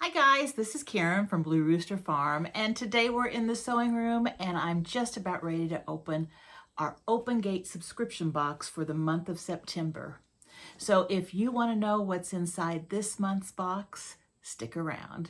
Hi guys, this is Karen from Blue Rooster Farm, and today we're in the sewing room and I'm just about ready to open our Open Gate subscription box for the month of September. So if you want to know what's inside this month's box, stick around.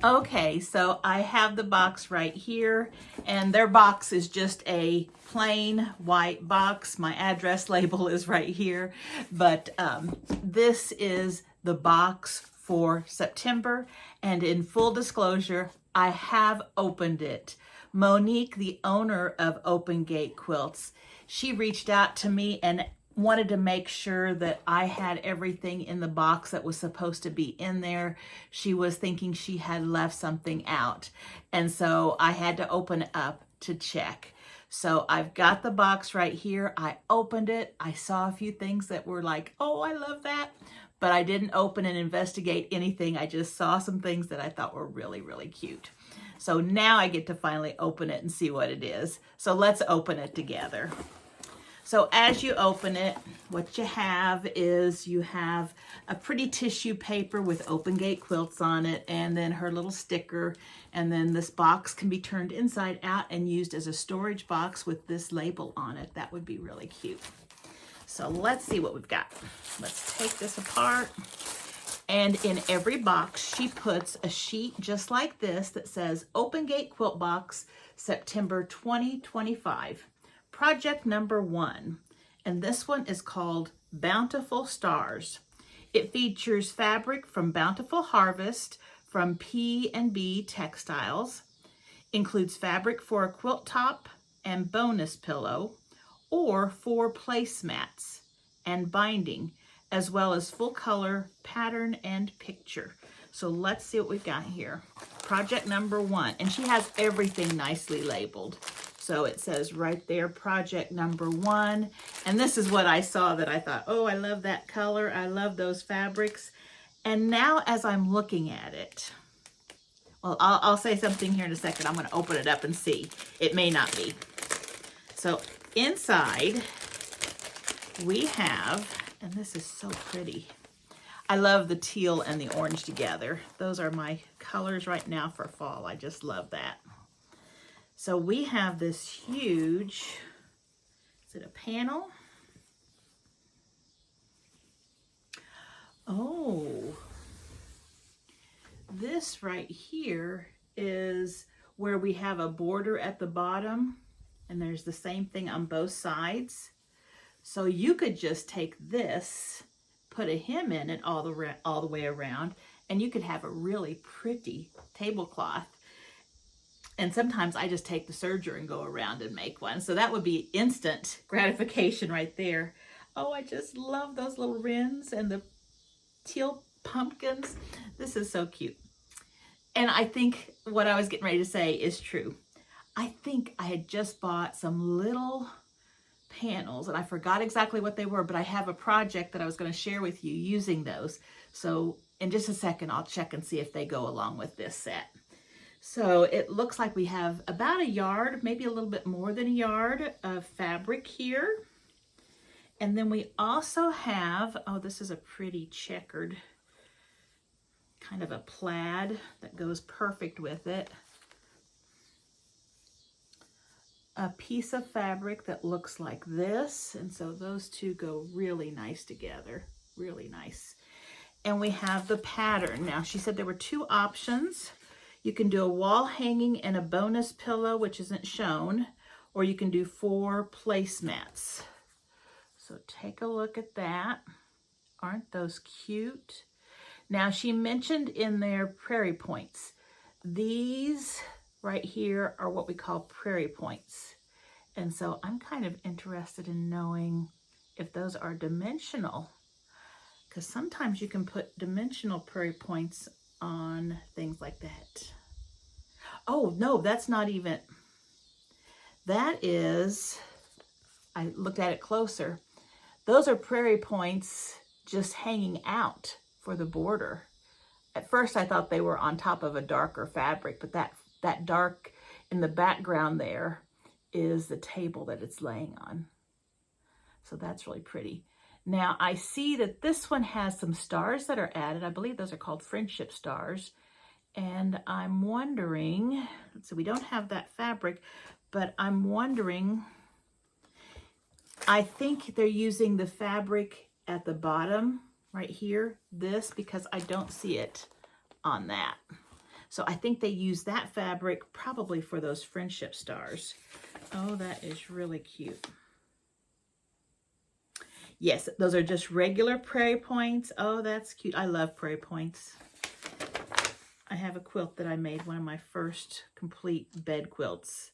Okay, so I have the box right here, and their box is just a plain white box. My address label is right here, but this is the box for September, and in full disclosure, I have opened it. Monique, the owner of Open Gate Quilts, she reached out to me and wanted to make sure that I had everything in the box that was supposed to be in there. She was thinking she had left something out. And so I had to open it up to check. So I've got the box right here. I opened it. I saw a few things that were like, oh, I love that. But I didn't open and investigate anything. I just saw some things that I thought were really, really cute. So now I get to finally open it and see what it is. So let's open it together. So as you open it, what you have is you have a pretty tissue paper with Open Gate Quilts on it, and then her little sticker, and then this box can be turned inside out and used as a storage box with this label on it. That would be really cute. So let's see what we've got. Let's take this apart. And in every box, she puts a sheet just like this that says Open Gate Quilt Box, September 2025. Project number 1, and this one is called Bountiful Stars. It features fabric from Bountiful Harvest from P&B Textiles, includes fabric for a quilt top and bonus pillow, or 4 placemats and binding, as well as full color pattern and picture. So let's see what we've got here. Project number 1, and she has everything nicely labeled. So it says right there, project number 1. And this is what I saw that I thought, oh, I love that color. I love those fabrics. And now as I'm looking at it, well, I'll say something here in a second. I'm going to open it up and see. It may not be. So inside we have, and this is so pretty. I love the teal and the orange together. Those are my colors right now for fall. I just love that. So we have this huge, is it a panel? Oh, this right here is where we have a border at the bottom, and there's the same thing on both sides. So you could just take this, put a hem in it all the way around, and you could have a really pretty tablecloth. And sometimes I just take the serger and go around and make one. So that would be instant gratification right there. Oh, I just love those little wrens and the teal pumpkins. This is so cute. And I think what I was getting ready to say is true. I think I had just bought some little panels, and I forgot exactly what they were, but I have a project that I was going to share with you using those. So in just a second, I'll check and see if they go along with this set. So it looks like we have about a yard, maybe a little bit more than a yard of fabric here. And then we also have, oh, this is a pretty checkered kind of a plaid that goes perfect with it. A piece of fabric that looks like this. And so those two go really nice together, really nice. And we have the pattern. Now, she said there were 2 options. You can do a wall hanging and a bonus pillow, which isn't shown, or you can do 4 placemats. So take a look at that. Aren't those cute? Now, she mentioned in there prairie points. These right here are what we call prairie points. And so I'm kind of interested in knowing if those are dimensional, because sometimes you can put dimensional prairie points on things like that. Oh, no, that's not even, that is, I looked at it closer. Those are prairie points just hanging out for the border. At first I thought they were on top of a darker fabric, but that dark in the background there is the table that it's laying on. So that's really pretty. Now I see that this one has some stars that are added. I believe those are called friendship stars. And I'm wondering, so we don't have that fabric, but I'm wondering, I think they're using the fabric at the bottom right here, this, because I don't see it on that. So I think they use that fabric probably for those friendship stars. Oh, that is really cute. Yes, those are just regular prairie points. Oh, that's cute. I love prairie points. I have a quilt that I made, one of my first complete bed quilts,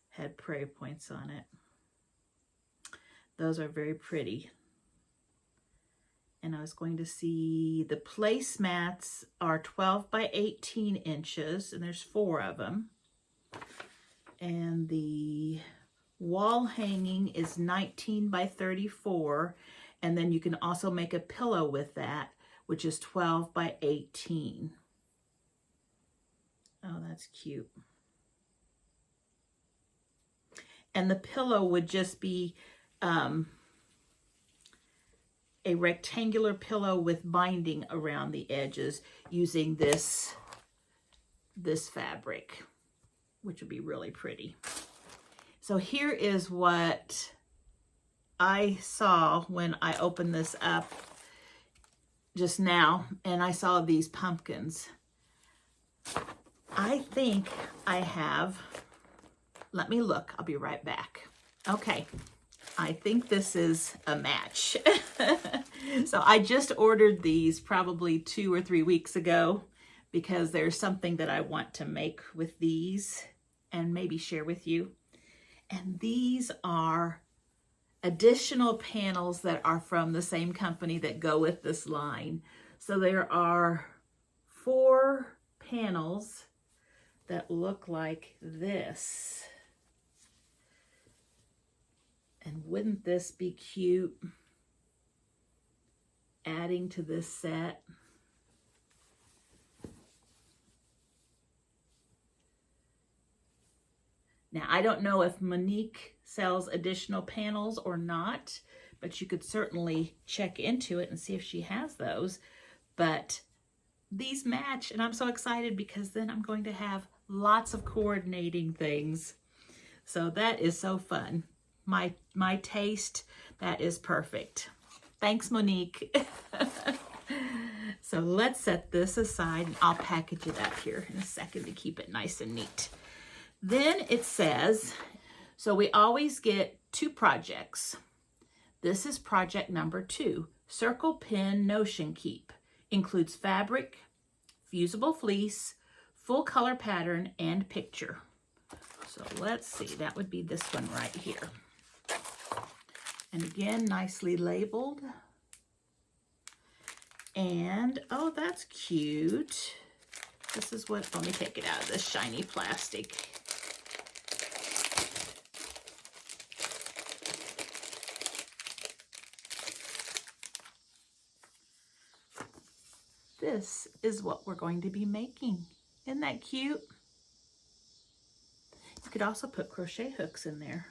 had prairie points on it. Those are very pretty. And I was going to see the placemats are 12 by 18 inches, and there's 4 of them. And the wall hanging is 19 by 34, and then you can also make a pillow with that, which is 12 by 18. Oh, that's cute. And the pillow would just be a rectangular pillow with binding around the edges using this fabric, which would be really pretty. So here is what I saw when I opened this up just now, and I saw these pumpkins. I think I have, let me look, I'll be right back. Okay, I think this is a match. So I just ordered these probably 2 or 3 weeks ago because there's something that I want to make with these and maybe share with you. And these are additional panels that are from the same company that go with this line. So there are 4 panels that look like this. And wouldn't this be cute? Adding to this set. Now, I don't know if Monique sells additional panels or not, but you could certainly check into it and see if she has those. But these match, and I'm so excited because then I'm going to have lots of coordinating things. So that is so fun. My taste, that is perfect. Thanks, Monique. So let's set this aside, and I'll package it up here in a second to keep it nice and neat. Then it says, so we always get 2 projects. This is project number 2, Circle Pin Notion Keep. Includes fabric, fusible fleece, full color pattern, and picture. So let's see, that would be this one right here. And again, nicely labeled. And, oh, that's cute. This is what, let me take it out of this shiny plastic. This is what we're going to be making. Isn't that cute? You could also put crochet hooks in there.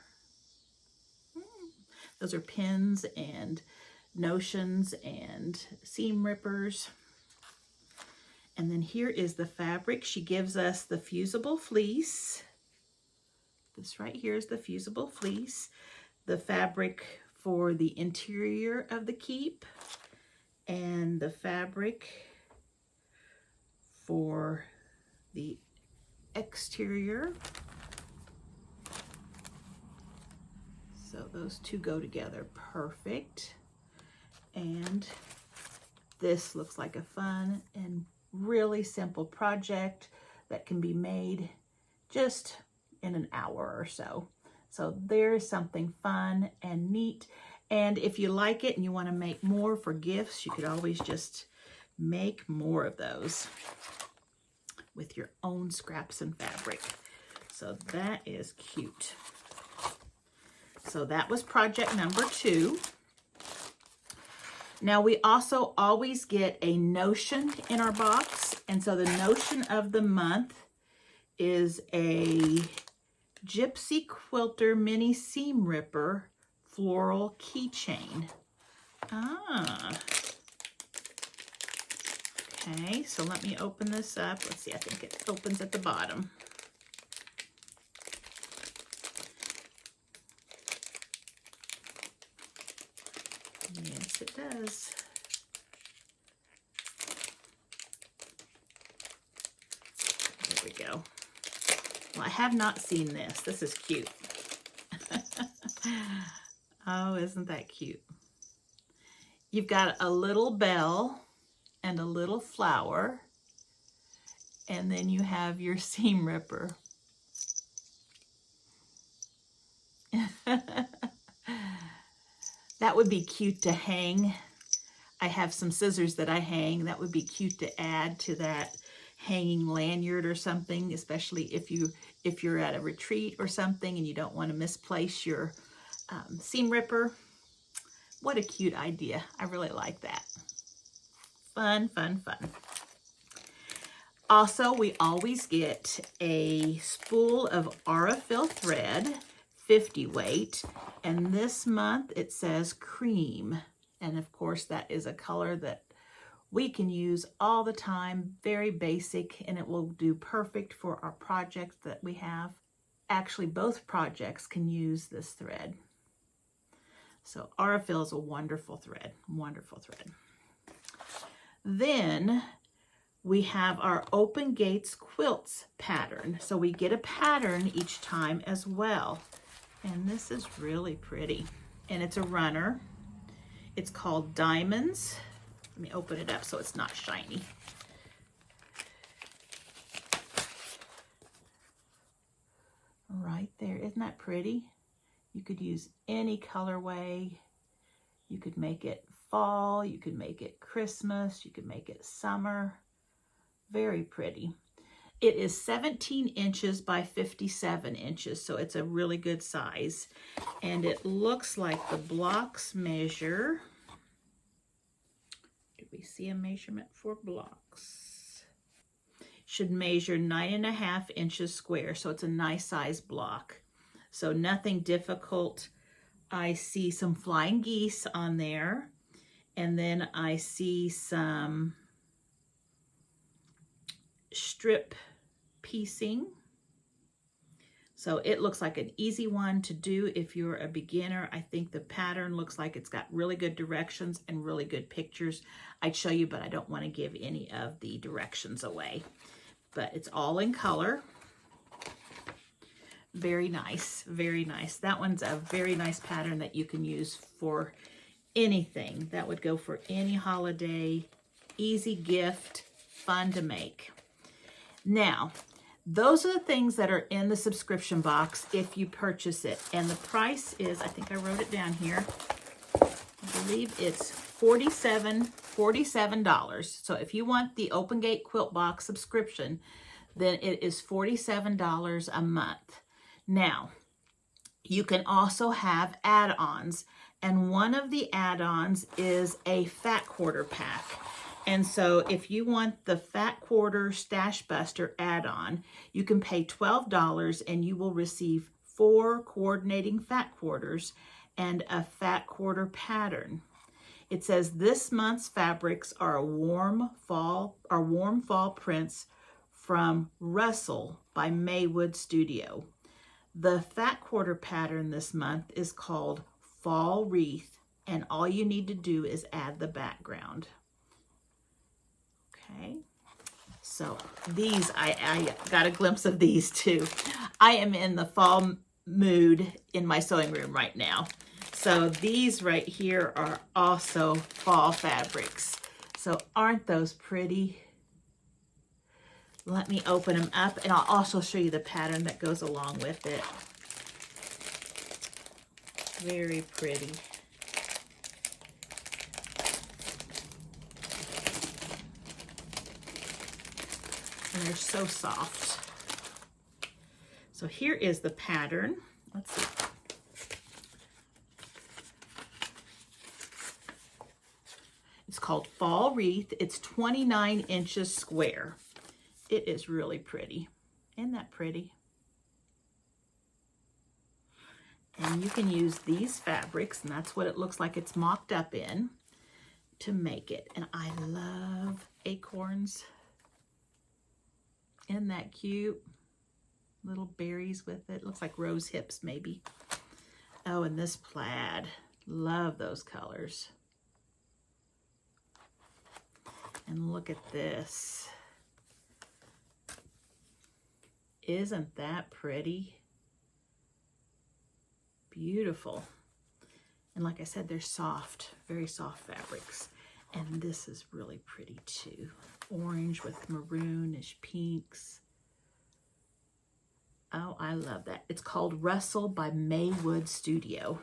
Those are pins and notions and seam rippers. And then here is the fabric. She gives us the fusible fleece. This right here is the fusible fleece. The fabric for the interior of the keep. And the fabric for the exterior. So those 2 go together perfect. And this looks like a fun and really simple project that can be made just in an hour or so. So there's something fun and neat. And if you like it and you want to make more for gifts, you could always just make more of those with your own scraps and fabric. So that is cute. So that was project number 2. Now we also always get a notion in our box. And so the notion of the month is a Gypsy Quilter Mini Seam Ripper Floral Keychain. Okay, so let me open this up. Let's see, I think it opens at the bottom. Yes, it does. There we go. Well, I have not seen this. This is cute. Oh, isn't that cute? You've got a little bell and a little flower, and then you have your seam ripper. That would be cute to hang. I have some scissors that I hang. That would be cute to add to that hanging lanyard or something, especially if you're at a retreat or something and you don't want to misplace your seam ripper. What a cute idea. I really like that. Fun, fun, fun. Also, we always get a spool of Aurifil thread, 50 weight, and this month it says cream. And of course, that is a color that we can use all the time, very basic, and it will do perfect for our projects that we have. Actually, both projects can use this thread. So Aurifil is a wonderful thread, wonderful thread. Then we have our Open Gates Quilts pattern. So we get a pattern each time as well. And this is really pretty. And it's a runner. It's called Diamonds. Let me open it up so it's not shiny. Right there, isn't that pretty? You could use any colorway. You could make it fall, you could make it Christmas, you could make it summer. Very pretty. It is 17 inches by 57 inches, so it's a really good size. And it looks like the blocks measure. Do we see a measurement for blocks? Should measure 9.5 inches square, so it's a nice size block. So nothing difficult. I see some flying geese on there, and then I see some strip piecing. So it looks like an easy one to do if you're a beginner. I think the pattern looks like it's got really good directions and really good pictures. I'd show you, but I don't want to give any of the directions away. But it's all in color. Very nice, very nice. That one's a very nice pattern that you can use for anything. That would go for any holiday, easy gift, fun to make. Now, those are the things that are in the subscription box if you purchase it. And the price is, I think I wrote it down here, I believe it's $47. So if you want the Open Gate Quilt Box subscription, then it is $47 a month. Now, you can also have add-ons, and one of the add-ons is a fat quarter pack. And so if you want the Fat Quarter Stash Buster add-on, you can pay $12 and you will receive 4 coordinating fat quarters and a fat quarter pattern. It says this month's fabrics are warm fall prints from Russell by Maywood Studio. The fat quarter pattern this month is called Fall Wreath, and all you need to do is add the background. Okay, so these, I got a glimpse of these too. I am in the fall mood in my sewing room right now. So these right here are also fall fabrics. So aren't those pretty? Let me open them up, and I'll also show you the pattern that goes along with it. Very pretty. and they're so soft. So here is the pattern. Let's see. It's called Fall Wreath. It's 29 inches square. It is really pretty. Isn't that pretty? And you can use these fabrics, and that's what it looks like it's mocked up in, to make it. And I love acorns. Isn't that cute? Little berries with it. Looks like rose hips maybe. Oh, and this plaid. Love those colors. And look at this. Isn't that pretty? Beautiful. And like I said, they're soft, very soft fabrics. And this is really pretty too. Orange with maroonish pinks. Oh, I love that. It's called Rustle by Maywood Studio.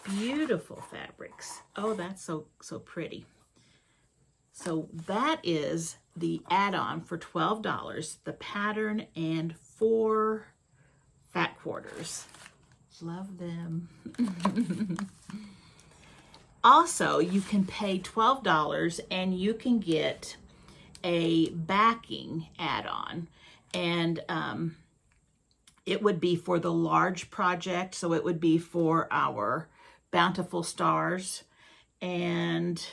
Beautiful fabrics. Oh, that's so pretty. So that is the add-on for $12, the pattern and 4 fat quarters. Love them. Also, you can pay $12 and you can get a backing add-on. And it would be for the large project, so it would be for our Bountiful Stars. And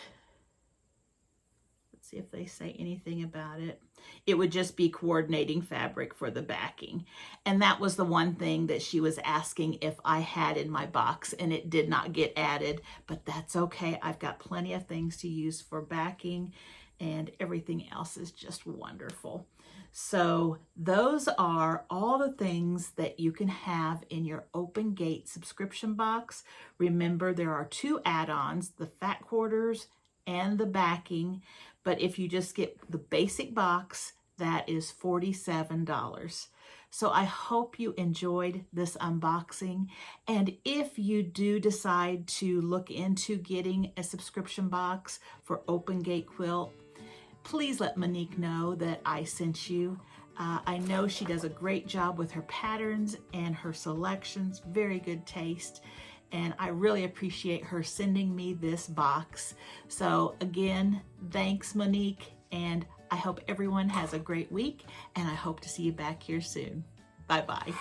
let's see if they say anything about it. It would just be coordinating fabric for the backing. And that was the one thing that she was asking if I had in my box, and it did not get added, but that's okay. I've got plenty of things to use for backing, and everything else is just wonderful. So those are all the things that you can have in your Open Gate subscription box. Remember, there are 2 add-ons, the fat quarters and the backing. But if you just get the basic box, that is $47. So I hope you enjoyed this unboxing. And if you do decide to look into getting a subscription box for Open Gate Quilt, please let Monique know that I sent you. I know she does a great job with her patterns and her selections, very good taste. And I really appreciate her sending me this box. So again, thanks Monique, and I hope everyone has a great week, and I hope to see you back here soon. Bye-bye.